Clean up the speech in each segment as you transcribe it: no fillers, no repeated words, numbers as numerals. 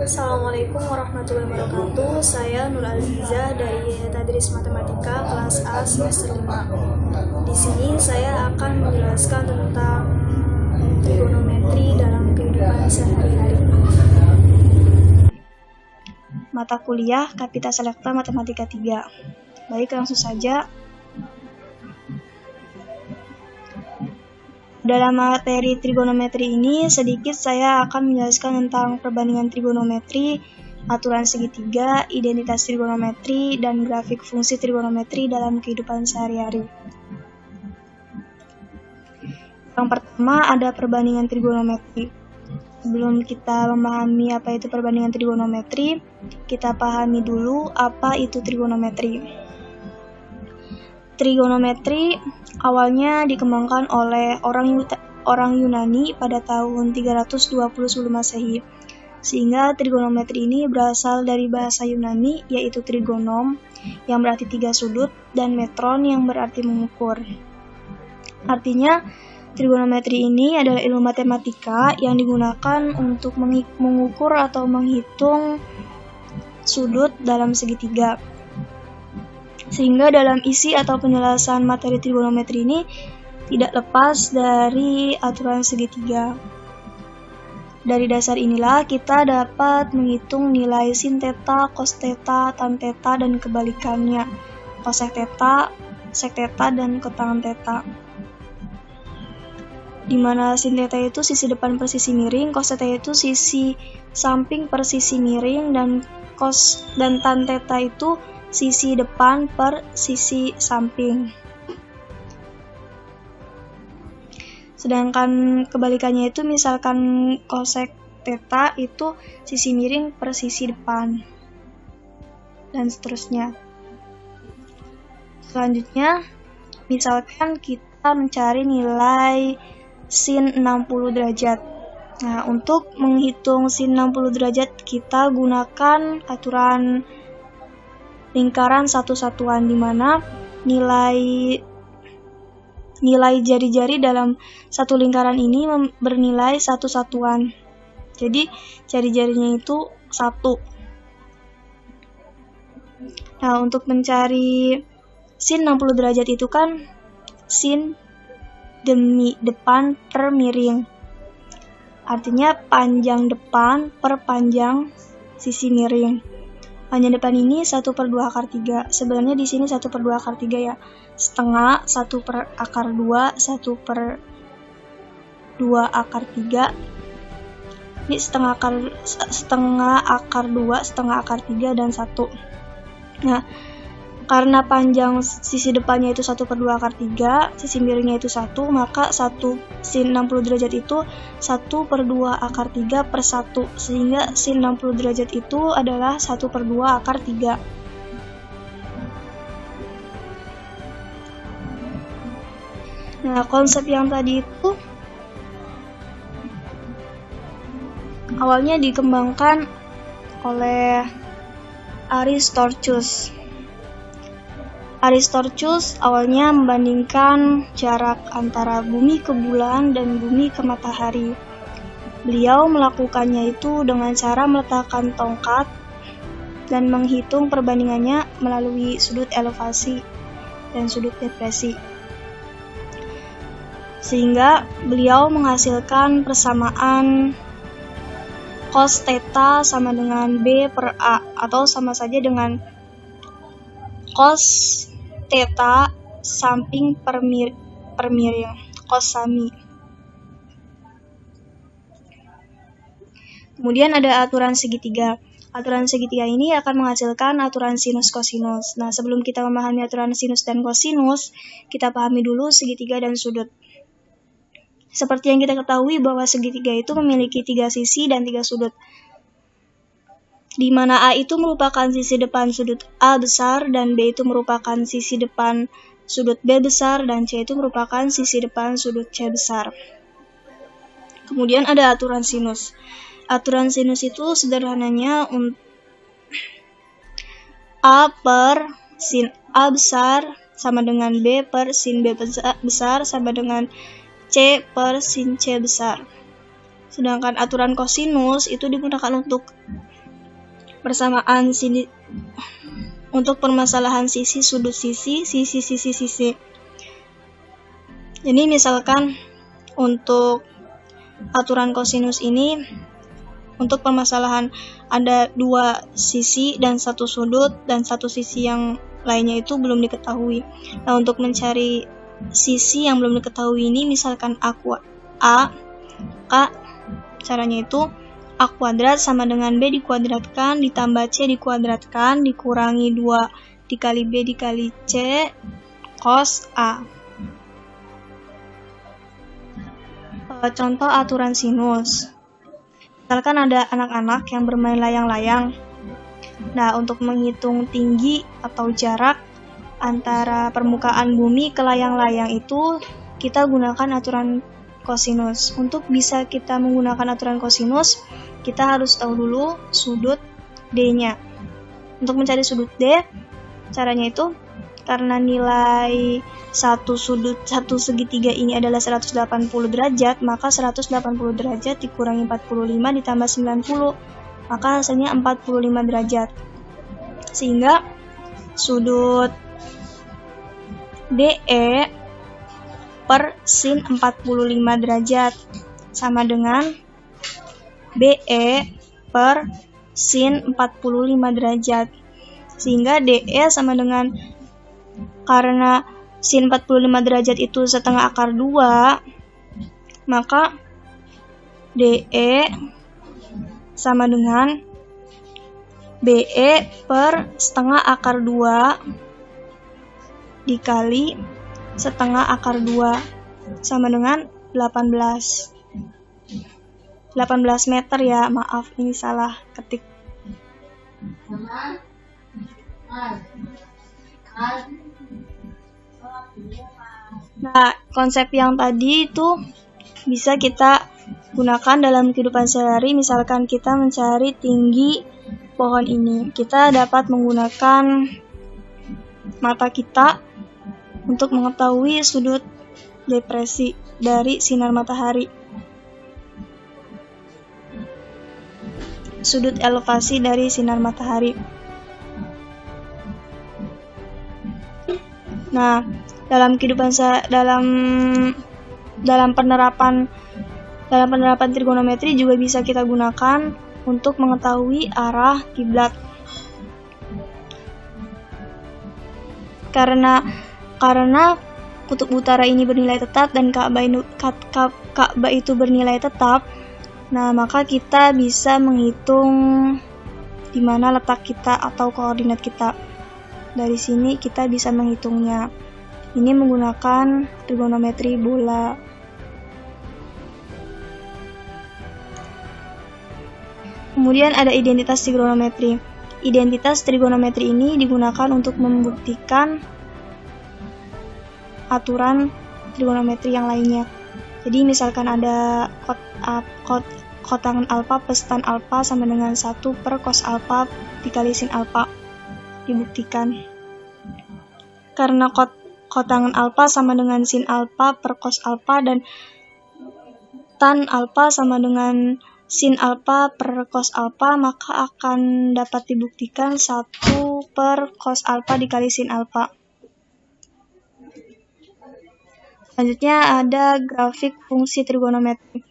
Assalamualaikum warahmatullahi wabarakatuh. Saya Nur Aziza dari Tadris Matematika kelas A semester 5. Di sini saya akan menjelaskan tentang trigonometri dalam kehidupan sehari-hari. Mata kuliah Kapita Selekta Matematika 3. Baik, langsung saja. Dalam materi trigonometri ini, sedikit saya akan menjelaskan tentang perbandingan trigonometri, aturan segitiga, identitas trigonometri, dan grafik fungsi trigonometri dalam kehidupan sehari-hari. Yang pertama ada perbandingan trigonometri. Sebelum kita memahami apa itu perbandingan trigonometri, kita pahami dulu apa itu trigonometri. Trigonometri awalnya dikembangkan oleh orang Yunani pada tahun 320 sebelum Masehi. Sehingga trigonometri ini berasal dari bahasa Yunani, yaitu trigonom yang berarti 3 sudut dan metron yang berarti mengukur. Artinya, trigonometri ini adalah ilmu matematika yang digunakan untuk mengukur atau menghitung sudut dalam segitiga. Sehingga dalam isi atau penjelasan materi trigonometri ini tidak lepas dari aturan segitiga. Dari dasar inilah kita dapat menghitung nilai sin theta, cos theta, tan theta, dan kebalikannya, cosec theta, sec theta, dan kotangen theta. Di mana sin theta itu sisi depan per sisi miring, cos theta itu sisi samping per sisi miring, dan tan theta itu sisi depan per sisi samping. Sedangkan kebalikannya itu misalkan cosec theta itu sisi miring per sisi depan. Dan seterusnya. Selanjutnya, misalkan kita mencari nilai sin 60 derajat. Nah, untuk menghitung sin 60 derajat kita gunakan aturan lingkaran satu-satuan, di mana nilai jari-jari dalam satu lingkaran ini bernilai satu satuan. Jadi jari-jarinya itu 1. Nah, untuk mencari sin 60 derajat itu kan sin demi depan per miring. Artinya panjang depan per panjang sisi miring. Panjang depan ini 1/2 akar 3. Sebenarnya di sini 1/2 akar 3 ya. Setengah 1 per akar 2, 1/2 akar 3. Ini setengah akar 2, setengah akar 3, dan 1. Nah, karena panjang sisi depannya itu 1/2 akar 3, sisi miringnya itu 1, maka sin 60 derajat itu 1/2 akar 3 per 1, sehingga sin 60 derajat itu adalah 1/2 akar 3. Nah, konsep yang tadi itu awalnya dikembangkan oleh Aristarchus. Aristarchus awalnya membandingkan jarak antara bumi ke bulan dan bumi ke matahari. Beliau melakukannya itu dengan cara meletakkan tongkat dan menghitung perbandingannya melalui sudut elevasi dan sudut depresi. Sehingga beliau menghasilkan persamaan cos theta sama dengan B per A, atau sama saja dengan cos theta samping per miring, cos sami. Kemudian ada aturan segitiga. Aturan segitiga ini akan menghasilkan aturan sinus kosinus. Nah, sebelum kita memahami aturan sinus dan kosinus, kita pahami dulu segitiga dan sudut. Seperti yang kita ketahui bahwa segitiga itu memiliki 3 sisi dan 3 sudut. Di mana A itu merupakan sisi depan sudut A besar, dan B itu merupakan sisi depan sudut B besar, dan C itu merupakan sisi depan sudut C besar. Kemudian ada aturan sinus. Aturan sinus itu sederhananya A per sin A besar sama dengan B per sin B besar sama dengan C per sin C besar. Sedangkan aturan kosinus itu digunakan untuk persamaan untuk permasalahan sisi, sudut sisi, sisi. Jadi misalkan untuk aturan kosinus ini, untuk permasalahan ada 2 sisi dan 1 sudut, dan 1 sisi yang lainnya itu belum diketahui. Nah, untuk mencari sisi yang belum diketahui ini, misalkan caranya itu A kuadrat sama dengan B dikuadratkan ditambah C dikuadratkan dikurangi 2 dikali B dikali C cos A. Contoh aturan sinus. Misalkan ada anak-anak yang bermain layang-layang. Nah, untuk menghitung tinggi atau jarak antara permukaan bumi ke layang-layang itu, kita gunakan aturan kosinus. Untuk bisa kita menggunakan aturan kosinus, kita harus tahu dulu sudut D-nya. Untuk mencari sudut D, caranya itu karena nilai satu segitiga ini adalah 180 derajat, maka 180 derajat dikurangi 45 ditambah 90, maka hasilnya 45 derajat. Sehingga sudut DE per sin 45 derajat sama dengan BE per sin 45 derajat. Sehingga DE sama dengan, karena sin 45 derajat itu setengah akar 2, maka DE sama dengan BE per setengah akar 2 dikali setengah akar 2 sama dengan 18 meter ya, maaf ini salah ketik. Nah, konsep yang tadi itu bisa kita gunakan dalam kehidupan sehari. Misalkan kita mencari tinggi pohon ini, kita dapat menggunakan mata kita untuk mengetahui sudut depresi dari sinar matahari, sudut elevasi dari sinar matahari. Nah, dalam kehidupan dalam penerapan trigonometri juga bisa kita gunakan untuk mengetahui arah kiblat. Karena kutub utara ini bernilai tetap dan Ka'bah itu bernilai tetap, nah maka kita bisa menghitung di mana letak kita atau koordinat kita. Dari sini kita bisa menghitungnya. Ini menggunakan trigonometri bola. Kemudian ada identitas trigonometri. Identitas trigonometri ini digunakan untuk membuktikan aturan trigonometri yang lainnya. Jadi misalkan ada kotangan alfa plus tan alfa sama dengan 1 per cos alfa dikali sin alfa. Dibuktikan. Karena kotangan alfa sama dengan sin alfa per cos alfa dan tan alfa sama dengan sin alfa per cos alfa, maka akan dapat dibuktikan 1 per cos alfa dikali sin alfa. Selanjutnya ada grafik fungsi trigonometri.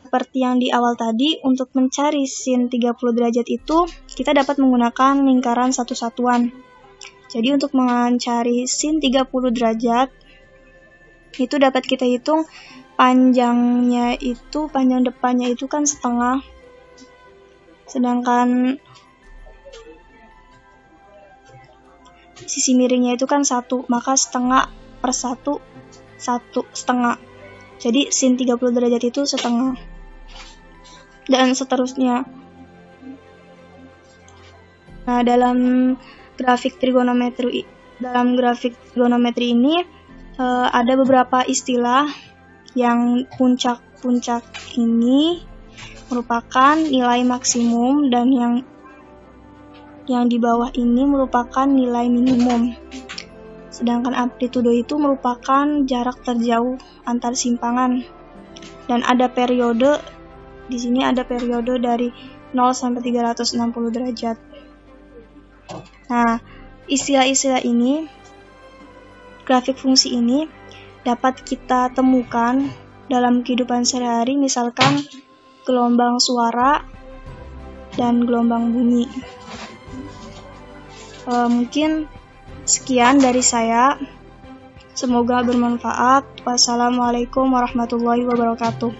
Seperti yang di awal tadi, untuk mencari sin 30 derajat itu, kita dapat menggunakan lingkaran satu satuan. Jadi untuk mencari sin 30 derajat, itu dapat kita hitung panjang depannya itu kan setengah, sedangkan sisi miringnya itu kan 1, maka setengah per 1 setengah. Jadi sin 30 derajat itu setengah. Dan seterusnya. Nah, dalam grafik trigonometri ini ada beberapa istilah. Yang puncak ini merupakan nilai maksimum dan yang di bawah ini merupakan nilai minimum. Sedangkan amplitudo itu merupakan jarak terjauh antar simpangan. Dan ada periode, di sini ada periode dari 0 sampai 360 derajat. Nah, istilah-istilah ini, grafik fungsi ini dapat kita temukan dalam kehidupan sehari-hari, misalkan gelombang suara dan gelombang bunyi. Mungkin sekian dari saya. Semoga bermanfaat. Wassalamualaikum warahmatullahi wabarakatuh.